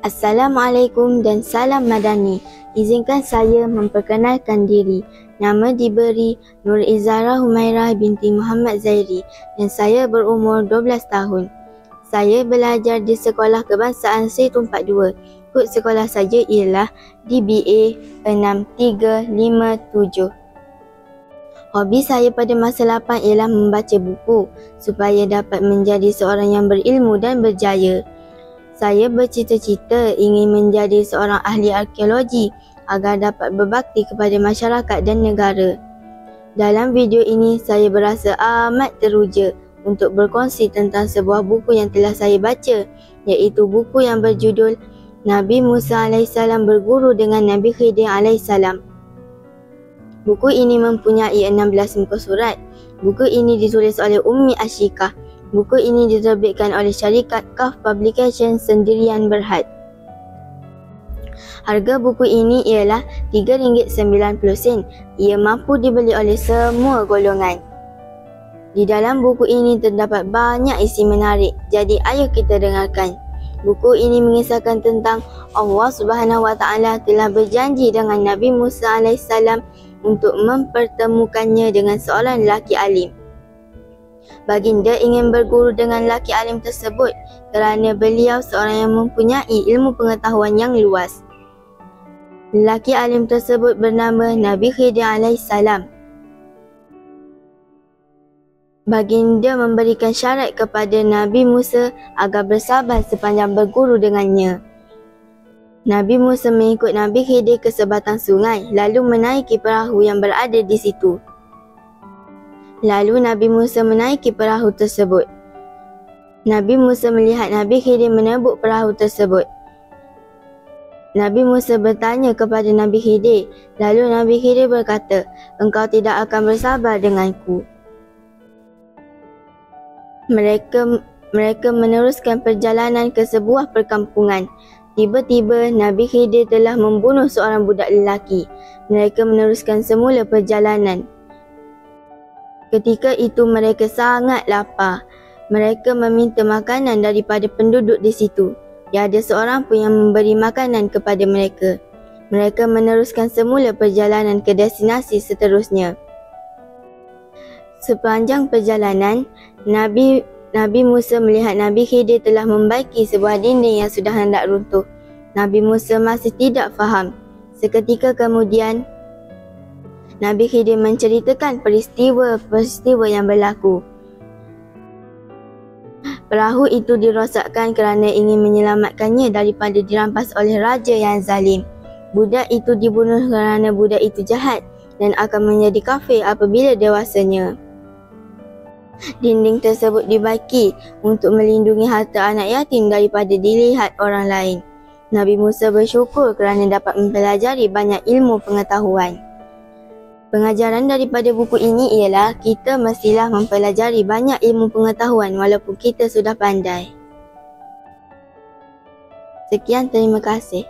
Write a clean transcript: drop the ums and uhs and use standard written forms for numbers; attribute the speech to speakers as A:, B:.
A: Assalamualaikum dan salam madani. Izinkan saya memperkenalkan diri. Nama diberi Nur Izara Humairah binti Muhammad Zairi dan saya berumur 12 tahun. Saya belajar di Sekolah Kebangsaan Setu 42. Kod sekolah saya ialah DBA 6357. Hobi saya pada masa lapang ialah membaca buku supaya dapat menjadi seorang yang berilmu dan berjaya. Saya bercita-cita ingin menjadi seorang ahli arkeologi agar dapat berbakti kepada masyarakat dan negara. Dalam video ini, saya berasa amat teruja untuk berkongsi tentang sebuah buku yang telah saya baca, iaitu buku yang berjudul Nabi Musa AS berguru dengan Nabi Khidir AS. Buku ini mempunyai 16 muka surat. Buku ini ditulis oleh Ummi Ashikah. Buku ini diterbitkan oleh syarikat Kaf Publication Sendirian Berhad. Harga buku ini ialah RM3.90. Ia mampu dibeli oleh semua golongan. Di dalam buku ini terdapat banyak isi menarik. Jadi ayo kita dengarkan. Buku ini mengisahkan tentang Allah SWT telah berjanji dengan Nabi Musa AS untuk mempertemukannya dengan seorang lelaki alim. Baginda ingin berguru dengan lelaki alim tersebut kerana beliau seorang yang mempunyai ilmu pengetahuan yang luas. Lelaki alim tersebut bernama Nabi Khidir AS. Baginda memberikan syarat kepada Nabi Musa agar bersabar sepanjang berguru dengannya. Nabi Musa mengikut Nabi Khidir ke sebatang sungai lalu menaiki perahu yang berada di situ. Lalu Nabi Musa menaiki perahu tersebut. Nabi Musa melihat Nabi Khidir menebuk perahu tersebut. Nabi Musa bertanya kepada Nabi Khidir. Lalu Nabi Khidir berkata, "Engkau tidak akan bersabar denganku." Mereka meneruskan perjalanan ke sebuah perkampungan. Tiba-tiba Nabi Khidir telah membunuh seorang budak lelaki. Mereka meneruskan semula perjalanan. Ketika itu mereka sangat lapar. Mereka meminta makanan daripada penduduk di situ. Tiada seorang pun yang memberi makanan kepada mereka. Mereka meneruskan semula perjalanan ke destinasi seterusnya. Sepanjang perjalanan, Nabi Musa melihat Nabi Khidir telah membaiki sebuah dinding yang sudah hendak runtuh. Nabi Musa masih tidak faham. Seketika kemudian, Nabi Khidir menceritakan peristiwa yang berlaku. Perahu itu dirosakkan kerana ingin menyelamatkannya daripada dirampas oleh raja yang zalim. Budak itu dibunuh kerana budak itu jahat dan akan menjadi kafir apabila dewasanya. Dinding tersebut dibaiki untuk melindungi harta anak yatim daripada dilihat orang lain. Nabi Musa bersyukur kerana dapat mempelajari banyak ilmu pengetahuan. Pengajaran daripada buku ini ialah kita mestilah mempelajari banyak ilmu pengetahuan walaupun kita sudah pandai. Sekian, terima kasih.